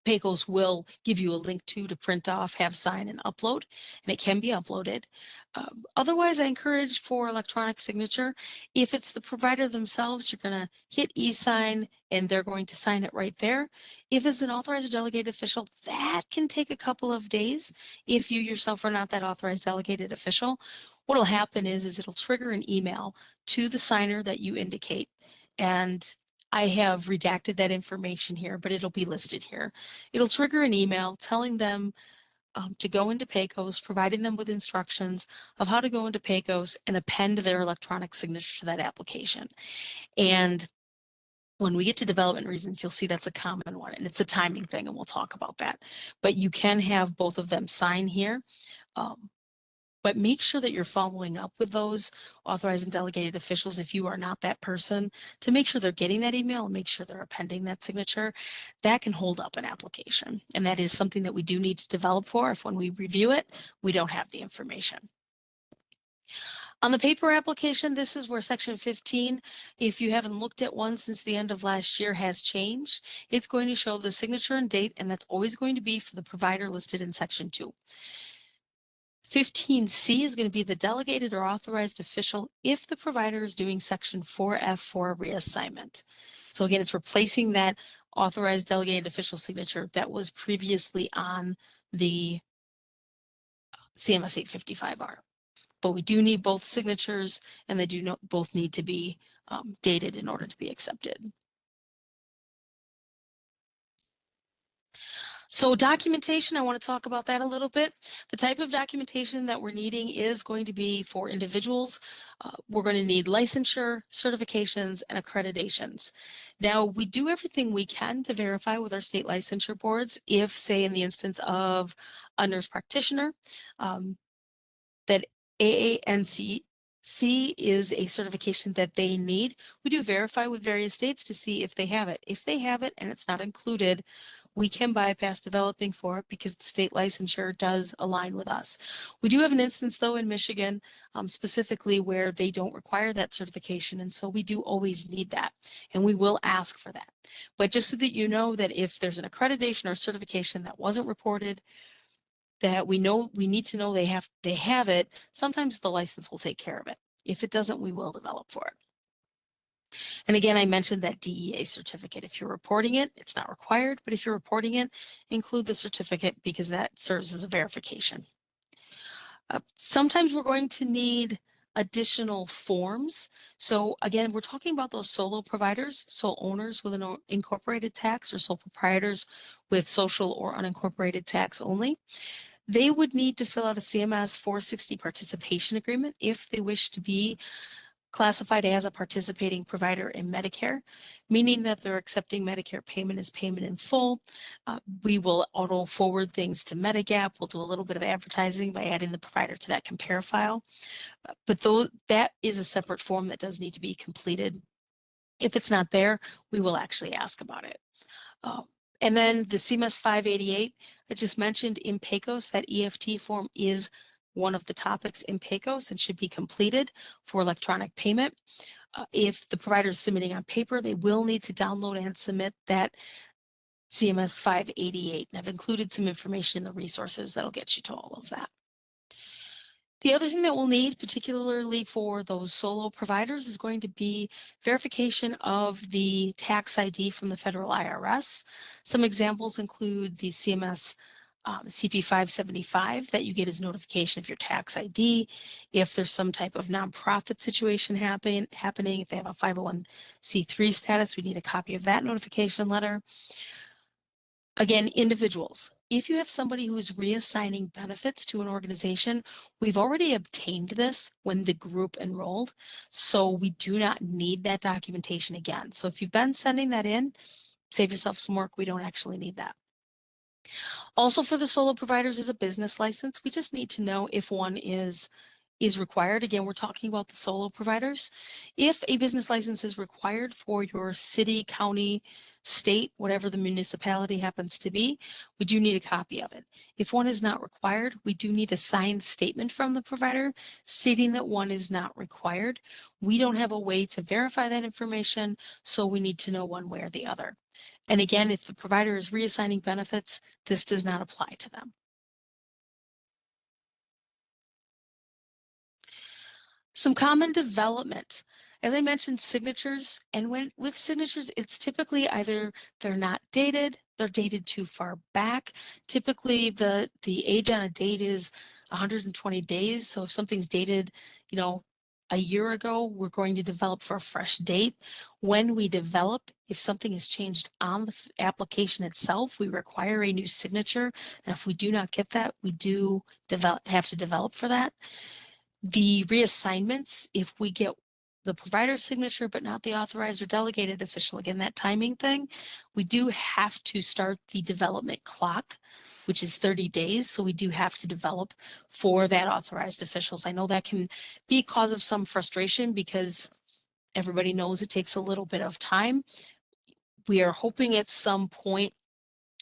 PACOS will give you a link to print off, have sign, and upload, and it can be uploaded. Otherwise, I encourage for electronic signature. If it's the provider themselves, you're going to hit e-sign, and they're going to sign it right there. If it's an authorized delegated official, that can take a couple of days. If you yourself are not that authorized delegated official, what will happen is it'll trigger an email to the signer that you indicate, and I have redacted that information here, but it'll be listed here. It'll trigger an email telling them to go into PAYCOS, providing them with instructions of how to go into PAYCOS and append their electronic signature to that application. And when we get to development reasons, you'll see that's a common one, and it's a timing thing, and we'll talk about that. But you can have both of them sign here. But make sure that you're following up with those authorized and delegated officials if you are not that person, to make sure they're getting that email and make sure they're appending that signature. That can hold up an application. And that is something that we do need to develop for if when we review it, we don't have the information. On the paper application, this is where section 15, if you haven't looked at one since the end of last year, has changed. It's going to show the signature and date, and that's always going to be for the provider listed in section 2. 15C is going to be the delegated or authorized official if the provider is doing section 4F for reassignment. So again, it's replacing that authorized delegated official signature that was previously on the CMS 855R. But we do need both signatures, and they do both need to be dated in order to be accepted. So documentation, I want to talk about that a little bit. The type of documentation that we're needing is going to be for individuals. We're going to need licensure, certifications, and accreditations. Now, we do everything we can to verify with our state licensure boards if, say, in the instance of a nurse practitioner, that AANC is a certification that they need. We do verify with various states to see if they have it. If they have it and it's not included, we can bypass developing for it because the state licensure does align with us. We do have an instance, though, in Michigan, specifically where they don't require that certification, and so we do always need that, and we will ask for that. But just so that you know that if there's an accreditation or certification that wasn't reported, that we need to know they have it, sometimes the license will take care of it. If it doesn't, we will develop for it. And again, I mentioned that DEA certificate. If you're reporting it, it's not required, but if you're reporting it, include the certificate because that serves as a verification. Sometimes we're going to need additional forms. So again, we're talking about those solo providers, sole owners with an incorporated tax, or sole proprietors with social or unincorporated tax only. They would need to fill out a CMS 460 participation agreement if they wish to be classified as a participating provider in Medicare, meaning that they're accepting Medicare payment as payment in full. We will auto forward things to Medigap. We'll do a little bit of advertising by adding the provider to that compare file. But that is a separate form that does need to be completed. If it's not there, we will actually ask about it. And then the CMS 588, I just mentioned in PAYCOS, that EFT form is one of the topics in PAYCOS and should be completed for electronic payment. If the provider is submitting on paper, they will need to download and submit that CMS 588. And I've included some information in the resources that'll get you to all of that. The other thing that we'll need, particularly for those solo providers, is going to be verification of the tax ID from the federal IRS. Some examples include the CMS CP 575 that you get as notification of your tax ID. If there's some type of nonprofit situation happening, if they have a 501c3 status, we need a copy of that notification letter. Again, individuals. If you have somebody who is reassigning benefits to an organization, we've already obtained this when the group enrolled, so we do not need that documentation again. So if you've been sending that in, save yourself some work. We don't actually need that. Also for the solo providers is a business license. We just need to know if one is required. Again, we're talking about the solo providers. If a business license is required for your city, county, state, whatever the municipality happens to be, we do need a copy of it. If one is not required, we do need a signed statement from the provider stating that one is not required. We don't have a way to verify that information, so we need to know one way or the other. And again, if the provider is reassigning benefits, this does not apply to them. Some common development. As I mentioned, signatures, and with signatures, it's typically either they're not dated, they're dated too far back. Typically, the age on a date is 120 days. So if something's dated, a year ago, we're going to develop for a fresh date. When we develop, if something has changed on the application itself, we require a new signature. And if we do not get that, we do have to develop for that. The reassignments, if we get the provider's signature, but not the authorized or delegated official, again, that timing thing, we do have to start the development clock, which is 30 days. So we do have to develop for that authorized officials. I know that can be a cause of some frustration because everybody knows it takes a little bit of time. We are hoping at some point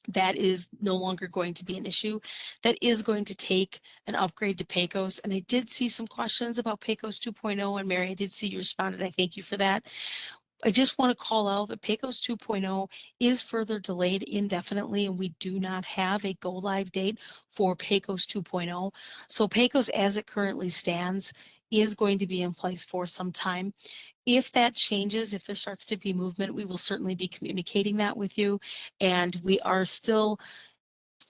that is no longer going to be an issue. That is going to take an upgrade to PACOS. And I did see some questions about PACOS 2.0. And Mary, I did see you responded. I thank you for that. I just want to call out that PACOS 2.0 is further delayed indefinitely, and we do not have a go live date for PACOS 2.0. So PACOS, as it currently stands, is going to be in place for some time. If that changes, if there starts to be movement, we will certainly be communicating that with you. And we are still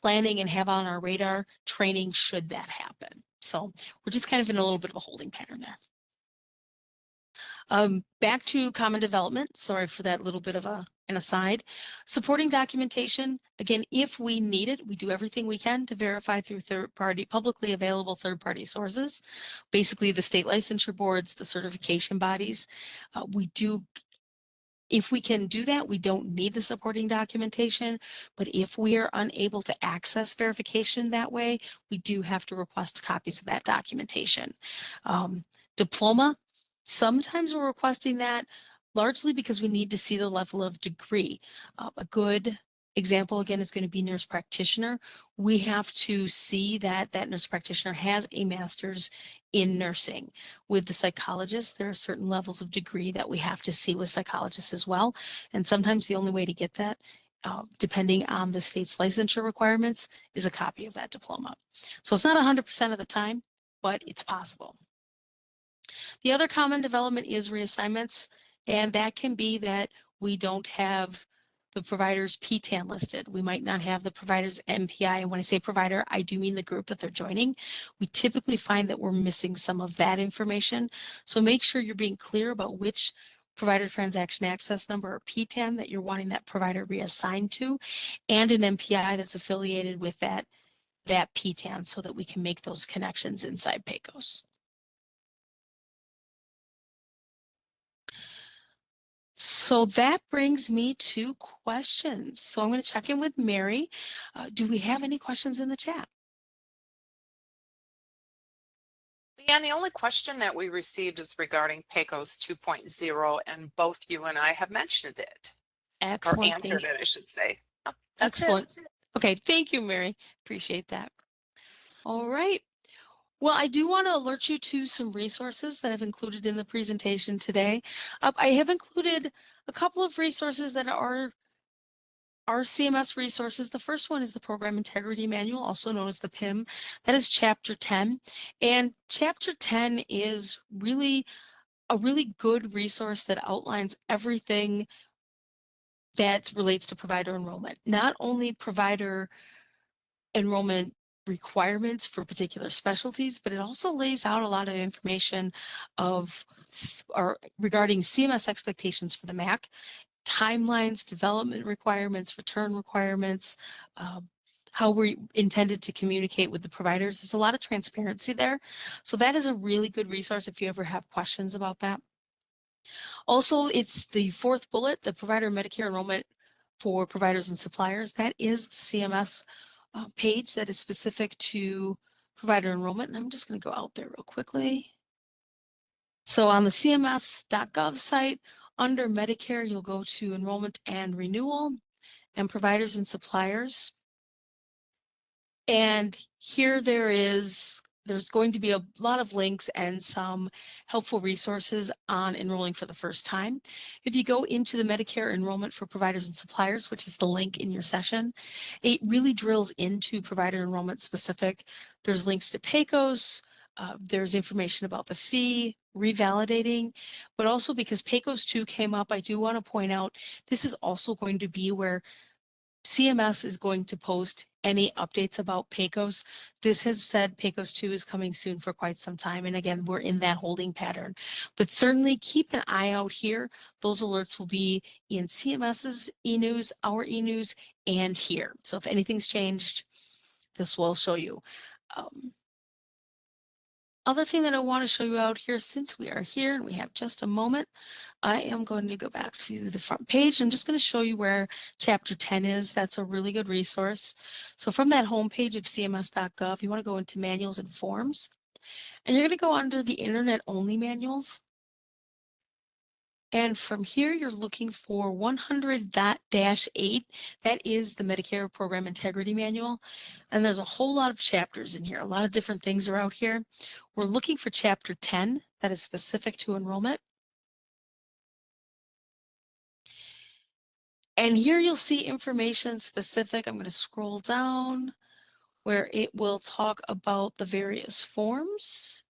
planning and have on our radar training should that happen. So we're just kind of in a little bit of a holding pattern there. Back to common development. Sorry for that little bit of an aside. Supporting documentation. Again, if we need it, we do everything we can to verify through publicly available third-party sources. Basically, the state licensure boards, the certification bodies. If we can do that, we don't need the supporting documentation, but if we are unable to access verification that way, we do have to request copies of that documentation. Diploma, sometimes we're requesting that largely because we need to see the level of degree. A good example, again, is going to be nurse practitioner. We have to see that that nurse practitioner has a master's in nursing. With the psychologist, there are certain levels of degree that we have to see with psychologists as well. And sometimes the only way to get that, depending on the state's licensure requirements, is a copy of that diploma. So it's not 100% of the time, but it's possible. The other common development is reassignments, and that can be that we don't have the provider's PTAN listed. We might not have the provider's MPI. And when I say provider, I do mean the group that they're joining. We typically find that we're missing some of that information. So make sure you're being clear about which provider transaction access number or PTAN that you're wanting that provider reassigned to, and an MPI that's affiliated with that PTAN so that we can make those connections inside PACOS. So that brings me to questions. So I'm going to check in with Mary. Do we have any questions in the chat? Yeah, the only question that we received is regarding PACOS 2.0, and both you and I have mentioned it. Excellent. Or answered it, I should say. Oh, that's excellent. It. Okay, thank you, Mary. Appreciate that. All right. Well, I do want to alert you to some resources that I've included in the presentation today. I have included a couple of resources that are CMS resources. The first one is the Program Integrity Manual, also known as the PIM. That is Chapter 10. And Chapter 10 is a really good resource that outlines everything that relates to provider enrollment. Not only provider enrollment requirements for particular specialties, but it also lays out a lot of information regarding CMS expectations for the MAC, timelines, development requirements, return requirements, how we intended to communicate with the providers. There's a lot of transparency there. So that is a really good resource if you ever have questions about that. Also, it's the fourth bullet, the provider Medicare enrollment for providers and suppliers. That is the CMS page that is specific to provider enrollment. And I'm just going to go out there real quickly. So on the cms.gov site, under Medicare, you'll go to enrollment and renewal and providers and suppliers. And here there's going to be a lot of links and some helpful resources on enrolling for the first time. If you go into the Medicare enrollment for providers and suppliers, which is the link in your session, it really drills into provider enrollment specific. There's links to PACOS, there's information about the fee, revalidating, but also because PACOS 2 came up, I do want to point out this is also going to be where CMS is going to post any updates about PACOS. This has said PACOS 2 is coming soon for quite some time. And again, we're in that holding pattern. But certainly keep an eye out here. Those alerts will be in CMS's e-news, our e-news, and here. So if anything's changed, this will show you. Other thing that I want to show you out here, since we are here and we have just a moment, I am going to go back to the front page. I'm just going to show you where Chapter 10 is. That's a really good resource. So from that home page of cms.gov, you want to go into Manuals and Forms, and you're going to go under the Internet Only Manuals. And from here, you're looking for 100.-8. That is the Medicare Program Integrity Manual. And there's a whole lot of chapters in here. A lot of different things are out here. We're looking for Chapter 10 that is specific to enrollment. And here you'll see information specific. I'm going to scroll down where it will talk about the various forms.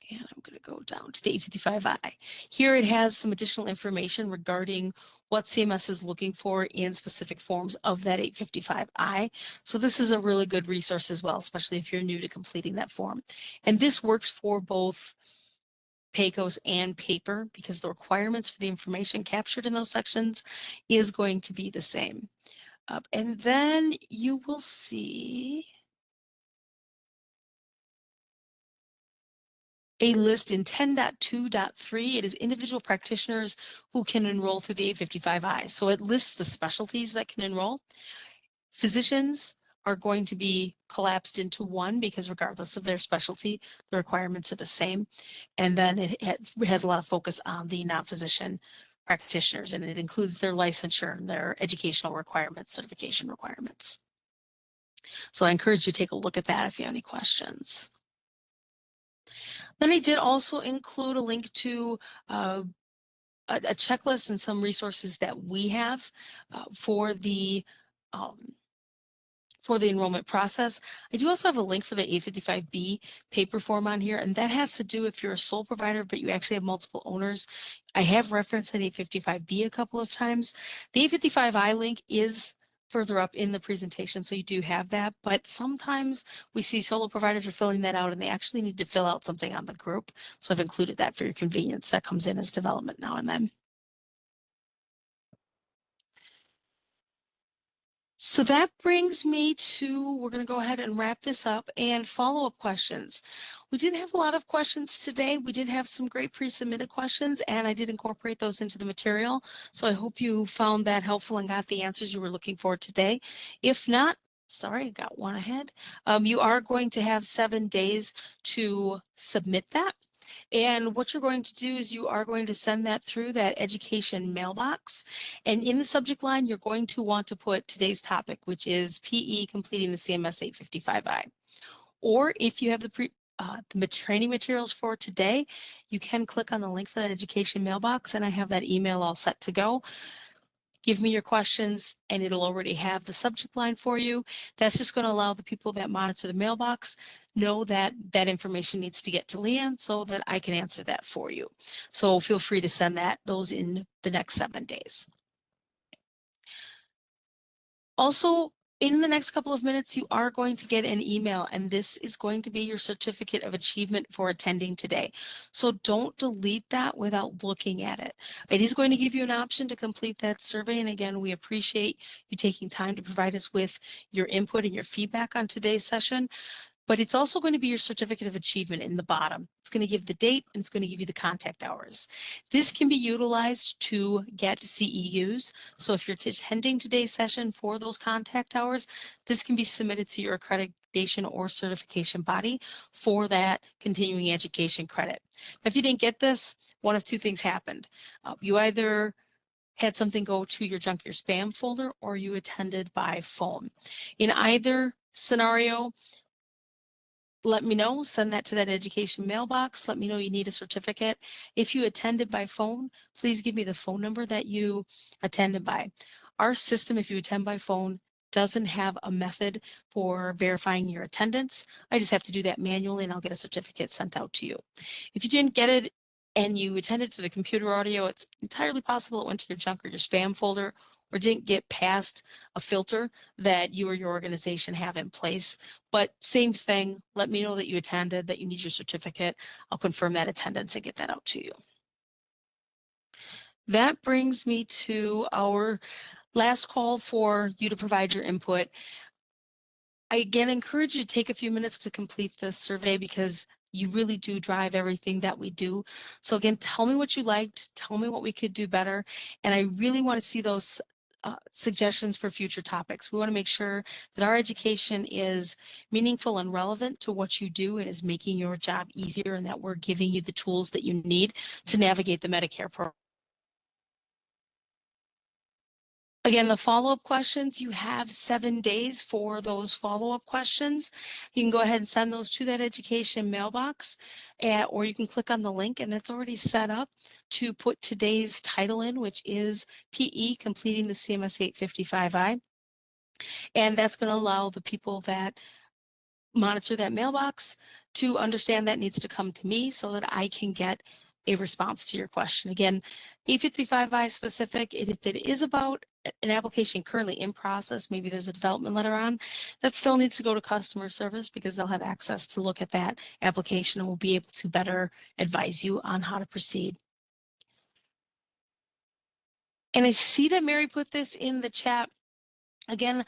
And I'm going to go down to the 855I. Here it has some additional information regarding what CMS is looking for in specific forms of that 855I. So this is a really good resource as well, especially if you're new to completing that form. And this works for both PACOS and paper because the requirements for the information captured in those sections is going to be the same. And then you will see a list in 10.2.3. It is individual practitioners who can enroll through the 855I. So it lists the specialties that can enroll. Physicians are going to be collapsed into one because regardless of their specialty, the requirements are the same. And then it has a lot of focus on the non-physician practitioners, and it includes their licensure and their educational requirements, certification requirements. So I encourage you to take a look at that if you have any questions. Then I did also include a link to a checklist and some resources that we have for the enrollment process. I do also have a link for the 855B paper form on here, and that has to do if you're a sole provider, but you actually have multiple owners. I have referenced that 855B a couple of times. The 855I link is further up in the presentation, so you do have that, but sometimes we see solo providers are filling that out and they actually need to fill out something on the group. So I've included that for your convenience. That comes in as development now and then. So that brings me to, we're going to go ahead and wrap this up and follow-up questions. We didn't have a lot of questions today. We did have some great pre-submitted questions, and I did incorporate those into the material. So I hope you found that helpful and got the answers you were looking for today. If not, sorry, I got one ahead. You are going to have 7 days to submit that. And what you're going to do is you are going to send that through that education mailbox. And in the subject line, you're going to want to put today's topic, which is PE completing the CMS 855I. Or if you have the training materials for today, you can click on the link for that education mailbox, and I have that email all set to go. Give me your questions, and it'll already have the subject line for you. That's just going to allow the people that monitor the mailbox know that that information needs to get to Leanne so that I can answer that for you. So feel free to send those in the next 7 days. Also, in the next couple of minutes, you are going to get an email, and this is going to be your certificate of achievement for attending today. So don't delete that without looking at it. It is going to give you an option to complete that survey. And again, we appreciate you taking time to provide us with your input and your feedback on today's session. But it's also going to be your certificate of achievement in the bottom. It's going to give the date and it's going to give you the contact hours. This can be utilized to get CEUs. So if you're attending today's session for those contact hours, this can be submitted to your accreditation or certification body for that continuing education credit. Now, if you didn't get this, one of two things happened. You either had something go to your junk, your spam folder, or you attended by phone. In either scenario, let me know, send that to that education mailbox. Let me know you need a certificate. If you attended by phone, please give me the phone number that you attended by. Our system, if you attend by phone, doesn't have a method for verifying your attendance. I just have to do that manually and I'll get a certificate sent out to you. If you didn't get it and you attended through the computer audio, it's entirely possible it went to your junk or your spam folder, or didn't get past a filter that you or your organization have in place. But same thing, let me know that you attended, that you need your certificate. I'll confirm that attendance and get that out to you. That brings me to our last call for you to provide your input. I again encourage you to take a few minutes to complete this survey because you really do drive everything that we do. So again, tell me what you liked, tell me what we could do better, and I really want to see those suggestions for future topics. We want to make sure that our education is meaningful and relevant to what you do and is making your job easier, and that we're giving you the tools that you need to navigate the Medicare program. Again, the follow-up questions, you have 7 days for those follow-up questions. You can go ahead and send those to that education mailbox, or you can click on the link, and it's already set up to put today's title in, which is PE, completing the CMS 855I. And that's going to allow the people that monitor that mailbox to understand that needs to come to me so that I can get a response to your question. Again, 855I specific, if it is about an application currently in process, maybe there's a development letter on, that still needs to go to customer service because they'll have access to look at that application and will be able to better advise you on how to proceed. And I see that Mary put this in the chat. Again,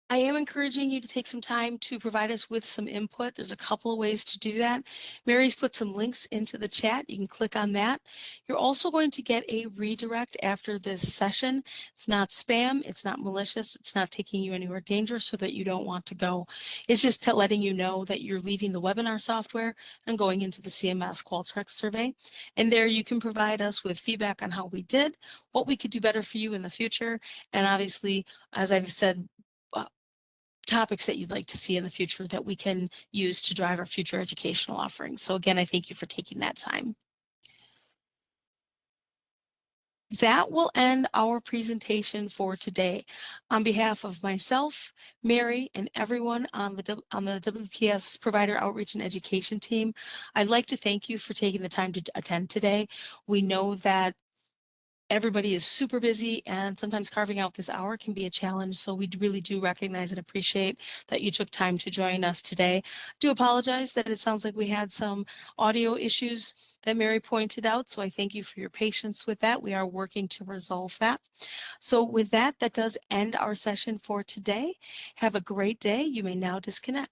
I am encouraging you to take some time to provide us with some input. There's a couple of ways to do that. Mary's put some links into the chat. You can click on that. You're also going to get a redirect after this session. It's not spam. It's not malicious. It's not taking you anywhere dangerous so that you don't want to go. It's just letting you know that you're leaving the webinar software and going into the CMS Qualtrics survey. And there you can provide us with feedback on how we did, what we could do better for you in the future. And obviously, as I've said, topics that you'd like to see in the future that we can use to drive our future educational offerings. So again, I thank you for taking that time. That will end our presentation for today. On behalf of myself, Mary, and everyone on the WPS Provider Outreach and Education team, I'd like to thank you for taking the time to attend today. We know that everybody is super busy and sometimes carving out this hour can be a challenge. So we really do recognize and appreciate that you took time to join us today. I do apologize that it sounds like we had some audio issues that Mary pointed out. So I thank you for your patience with that. We are working to resolve that. So with that, that does end our session for today. Have a great day. You may now disconnect.